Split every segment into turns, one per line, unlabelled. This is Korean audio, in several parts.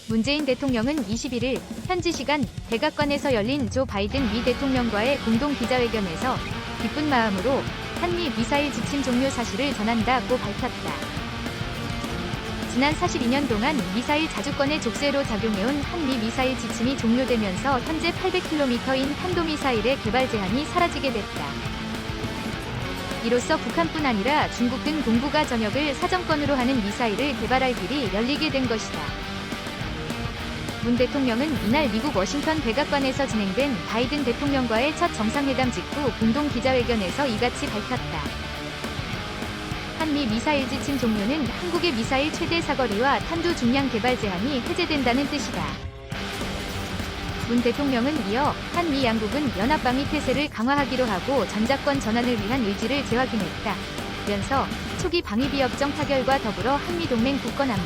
문재인 대통령은 21일 현지 시간 백악관에서 열린 조 바이든 미 대통령과의 공동 기자회견에서 기쁜 마음으로 한미 미사일 지침 종료 사실을 전한다고 밝혔다. 지난 42년 동안 미사일 자주권의 족쇄로 작용해온 한미 미사일 지침이 종료되면서 현재 800km인 탄도미사일의 개발 제한이 사라지게 됐다. 이로써 북한뿐 아니라 중국 등 동북아 전역을 사정권으로 하는 미사일을 개발할 길이 열리게 된 것이다. 문 대통령은 이날 미국 워싱턴 백악관에서 진행된 바이든 대통령과의 첫 정상회담 직후 공동 기자회견에서 이같이 밝혔다. 한미 미사일 지침 종료는 한국의 미사일 최대 사거리와 탄두 중량 개발 제한이 해제된다는 뜻이다. 문 대통령은 이어 한미 양국은 연합방위 태세를 강화하기로 하고 전작권 전환을 위한 의지를 재확인했다. 면서 초기 방위비협정 타결과 더불어 한미동맹 굳건 안무,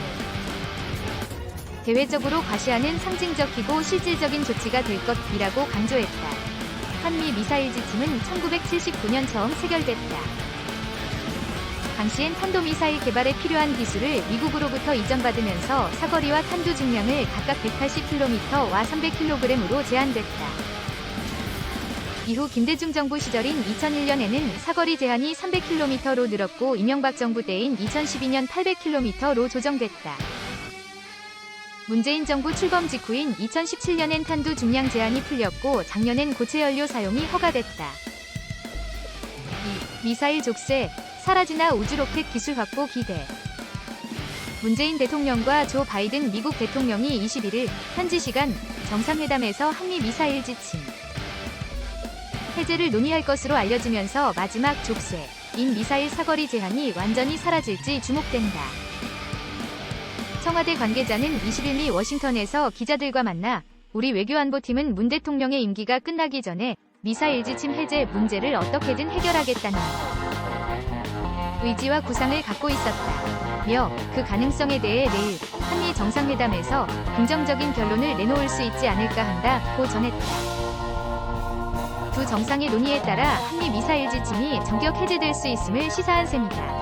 대외적으로 과시하는 상징적이고 실질적인 조치가 될 것이라고 강조했다. 한미 미사일 지침은 1979년 처음 체결됐다. 당시엔 탄도미사일 개발에 필요한 기술을 미국으로부터 이전받으면서 사거리와 탄두 중량을 각각 180km와 300kg으로 제한됐다. 이후 김대중 정부 시절인 2001년에는 사거리 제한이 300km로 늘었고 이명박 정부 때인 2012년 800km로 조정됐다. 문재인 정부 출범 직후인 2017년엔 탄두 중량 제한이 풀렸고 작년엔 고체 연료 사용이 허가됐다. 2. 미사일 족쇄, 사라지나 우주로켓 기술 확보 기대. 문재인 대통령과 조 바이든 미국 대통령이 21일 현지 시간 정상회담에서 한미 미사일 지침 해제를 논의할 것으로 알려지면서 마지막 족쇄인 미사일 사거리 제한이 완전히 사라질지 주목된다. 청와대 관계자는 21일 워싱턴에서 기자들과 만나 우리 외교안보팀은 문 대통령의 임기가 끝나기 전에 미사일 지침 해제 문제를 어떻게든 해결하겠다는 의지와 구상을 갖고 있었다며 그 가능성에 대해 내일 한미 정상회담에서 긍정적인 결론을 내놓을 수 있지 않을까 한다고 전했다. 두 정상의 논의에 따라 한미 미사일 지침이 전격 해제될 수 있음을 시사한 셈이다.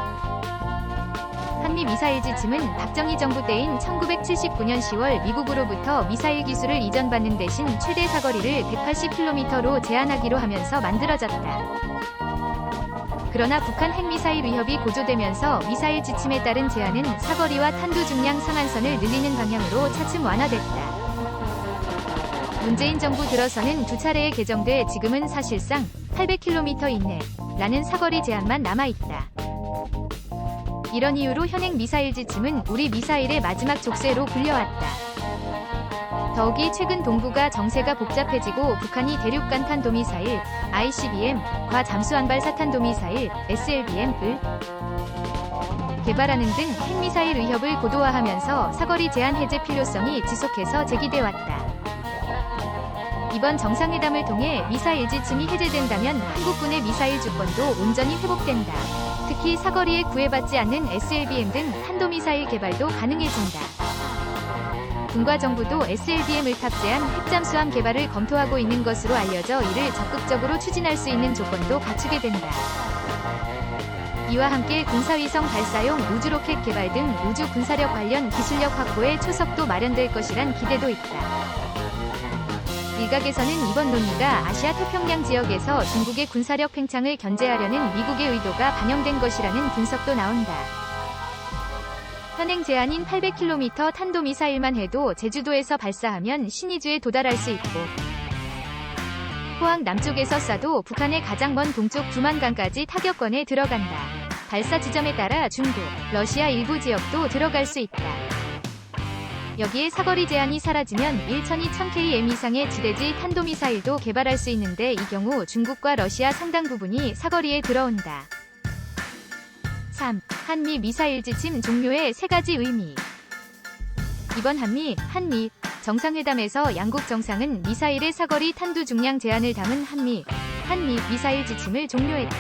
한미 미사일 지침은 박정희 정부 때인 1979년 10월 미국으로부터 미사일 기술을 이전받는 대신 최대 사거리를 180km로 제한하기로 하면서 만들어졌다. 그러나 북한 핵미사일 위협이 고조되면서 미사일 지침에 따른 제한은 사거리와 탄두 중량 상한선을 늘리는 방향으로 차츰 완화됐다. 문재인 정부 들어서는 두 차례에 개정돼 지금은 사실상 800km 이내라는 사거리 제한만 남아있다. 이런 이유로 현행 미사일 지침은 우리 미사일의 마지막 족쇄로 불려왔다. 더욱이 최근 동북아 정세가 복잡해지고 북한이 대륙간 탄도미사일 ICBM과 잠수함발 사탄도미사일 SLBM을 개발하는 등 핵미사일 위협을 고도화하면서 사거리 제한 해제 필요성이 지속해서 제기돼 왔다. 이번 정상회담을 통해 미사일 지침이 해제된다면 한국군의 미사일 주권도 온전히 회복된다. 특히 사거리에 구애받지 않는 SLBM 등 탄도미사일 개발도 가능해진다. 군과 정부도 SLBM을 탑재한 핵잠수함 개발을 검토하고 있는 것으로 알려져 이를 적극적으로 추진할 수 있는 조건도 갖추게 된다. 이와 함께 군사위성 발사용 우주로켓 개발 등 우주 군사력 관련 기술력 확보에 초석도 마련될 것이란 기대도 있다. 일각에서는 이번 논의가 아시아 태평양 지역에서 중국의 군사력 팽창을 견제하려는 미국의 의도가 반영된 것이라는 분석도 나온다. 현행 제한인 800km 탄도미사일만 해도 제주도에서 발사하면 신의주에 도달할 수 있고 포항 남쪽에서 쏴도 북한의 가장 먼 동쪽 두만강까지 타격권에 들어간다. 발사 지점에 따라 중국, 러시아 일부 지역도 들어갈 수 있다. 여기에 사거리 제한이 사라지면 1,200km 이상의 지대지 탄도미사일도 개발할 수 있는데 이 경우 중국과 러시아 상당 부분이 사거리에 들어온다. 3. 한미 미사일 지침 종료의 세 가지 의미. 이번 한미 정상회담에서 양국 정상은 미사일의 사거리 탄두 중량 제한을 담은 한미 미사일 지침을 종료했다.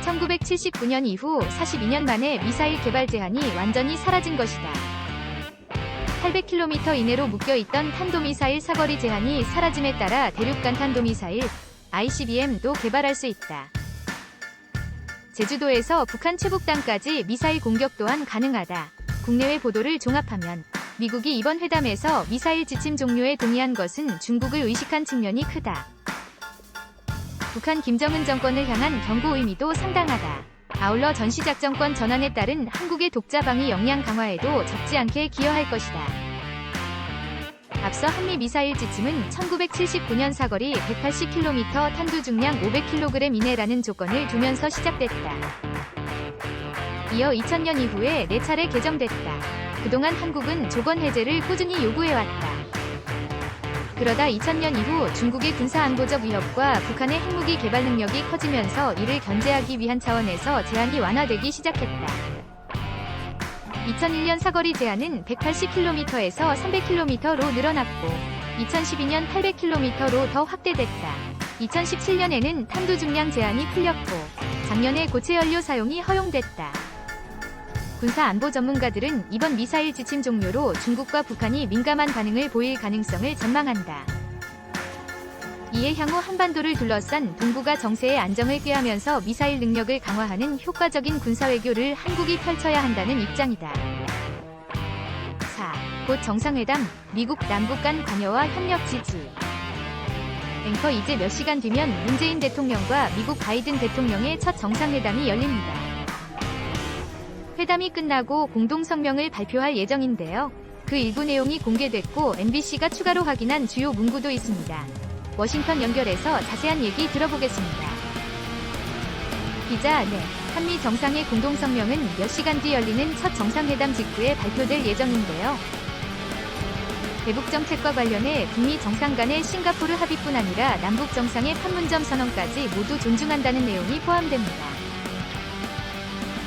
1979년 이후 42년 만에 미사일 개발 제한이 완전히 사라진 것이다. 800km 이내로 묶여있던 탄도미사일 사거리 제한이 사라짐에 따라 대륙간 탄도미사일 ICBM도 개발할 수 있다. 제주도에서 북한 최북단까지 미사일 공격 또한 가능하다. 국내외 보도를 종합하면 미국이 이번 회담에서 미사일 지침 종료에 동의한 것은 중국을 의식한 측면이 크다. 북한 김정은 정권을 향한 경고 의미도 상당하다. 아울러 전시작전권 전환에 따른 한국의 독자방위 역량 강화에도 적지 않게 기여할 것이다. 앞서 한미 미사일 지침은 1979년 사거리 180km 탄두 중량 500kg 이내라는 조건을 두면서 시작됐다. 이어 2000년 이후에 4차례 개정됐다. 그동안 한국은 조건 해제를 꾸준히 요구해왔다. 그러다 2000년 이후 중국의 군사안보적 위협과 북한의 핵무기 개발 능력이 커지면서 이를 견제하기 위한 차원에서 제한이 완화되기 시작했다. 2001년 사거리 제한은 180km에서 300km로 늘어났고 2012년 800km로 더 확대됐다. 2017년에는 탄두 중량 제한이 풀렸고 작년에 고체 연료 사용이 허용됐다. 군사안보 전문가들은 이번 미사일 지침 종료로 중국과 북한이 민감한 반응을 보일 가능성을 전망한다. 이에 향후 한반도를 둘러싼 동북아 정세의 안정을 꾀하면서 미사일 능력을 강화하는 효과적인 군사외교를 한국이 펼쳐야 한다는 입장이다. 4. 곧 정상회담, 미국 남북 간 관여와 협력 지지. 앵커 이제 몇 시간 뒤면 문재인 대통령과 미국 바이든 대통령의 첫 정상회담이 열립니다. 회담이 끝나고 공동성명을 발표할 예정인데요. 그 일부 내용이 공개됐고 MBC가 추가로 확인한 주요 문구도 있습니다. 워싱턴 연결해서 자세한 얘기 들어보겠습니다. 기자, 네. 한미 정상의 공동성명은 몇 시간 뒤 열리는 첫 정상회담 직후에 발표될 예정인데요. 대북정책과 관련해 북미 정상 간의 싱가포르 합의뿐 아니라 남북 정상의 판문점 선언까지 모두 존중한다는 내용이 포함됩니다.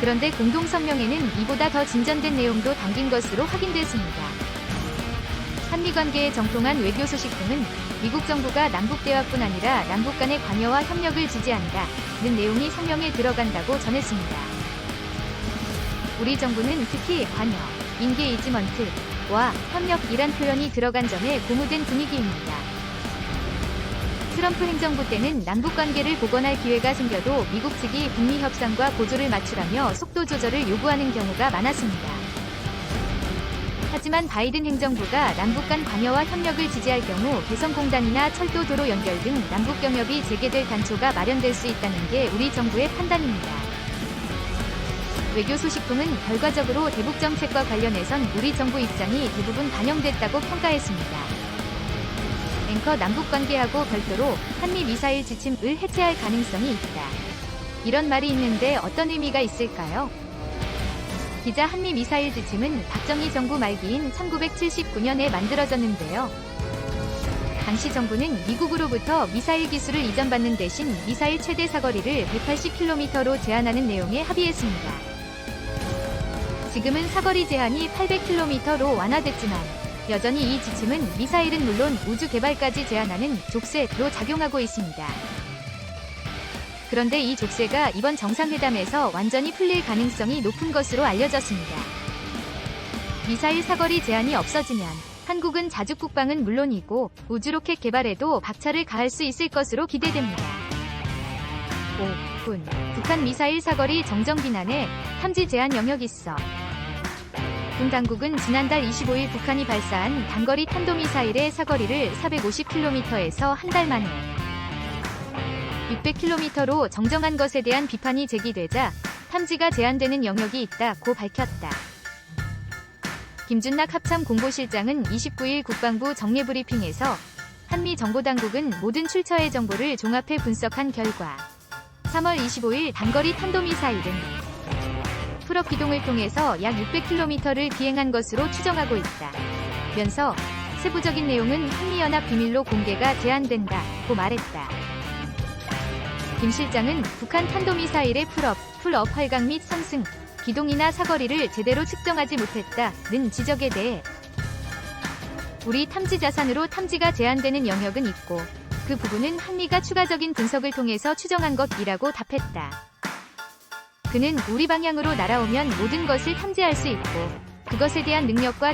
그런데 공동성명에는 이보다 더 진전된 내용도 담긴 것으로 확인됐습니다. 한미 관계에 정통한 외교 소식 등은 미국 정부가 남북대화뿐 아니라 남북 간의 관여와 협력을 지지한다는 내용이 성명에 들어간다고 전했습니다. 우리 정부는 특히 관여, 인게이지먼트와 협력이란 표현이 들어간 점에 고무된 분위기입니다. 트럼프 행정부 때는 남북관계를 복원할 기회가 생겨도 미국 측이 북미 협상과 보조를 맞추라며 속도 조절을 요구하는 경우가 많았습니다. 하지만 바이든 행정부가 남북 간 관여와 협력을 지지할 경우 개성공단이나 철도 도로 연결 등 남북 경협이 재개될 단초가 마련될 수 있다는 게 우리 정부의 판단입니다. 외교 소식통은 결과적으로 대북 정책과 관련해선 우리 정부 입장이 대부분 반영됐다고 평가했습니다. 앵커 남북관계하고 별도로 한미 미사일 지침을 해체할 가능성이 있다. 이런 말이 있는데 어떤 의미가 있을까요? 기자, 한미 미사일 지침은 박정희 정부 말기인 1979년에 만들어졌는데요. 당시 정부는 미국으로부터 미사일 기술을 이전받는 대신 미사일 최대 사거리를 180km로 제한하는 내용에 합의했습니다. 지금은 사거리 제한이 800km로 완화됐지만 여전히 이 지침은 미사일은 물론 우주 개발까지 제한하는 족쇄로 작용하고 있습니다. 그런데 이 족쇄가 이번 정상회담에서 완전히 풀릴 가능성이 높은 것으로 알려졌습니다. 미사일 사거리 제한이 없어지면 한국은 자주 국방은 물론이고 우주로켓 개발에도 박차를 가할 수 있을 것으로 기대됩니다. 5. 군. 북한 미사일 사거리 정정 비난에 탐지 제한 영역 있어. 군 당국은 지난달 25일 북한이 발사한 단거리 탄도미사일의 사거리를 450km에서 한 달 만에 600km로 정정한 것에 대한 비판이 제기되자 탐지가 제한되는 영역이 있다고 밝혔다. 김준락 합참공보실장은 29일 국방부 정례브리핑에서 한미 정보당국은 모든 출처의 정보를 종합해 분석한 결과 3월 25일 단거리 탄도미사일은 풀업 기동을 통해서 약 600km를 비행한 것으로 추정하고 있다. 면서 세부적인 내용은 한미연합 비밀로 공개가 제한된다고 말했다. 김 실장은 북한 탄도미사일의 풀업 활강 및 상승, 기동이나 사거리를 제대로 측정하지 못했다는 지적에 대해 우리 탐지 자산으로 탐지가 제한되는 영역은 있고 그 부분은 한미가 추가적인 분석을 통해서 추정한 것이라고 답했다. 그는 우리 방향으로 날아오면 모든 것을 탐지할 수 있고 그것에 대한 능력과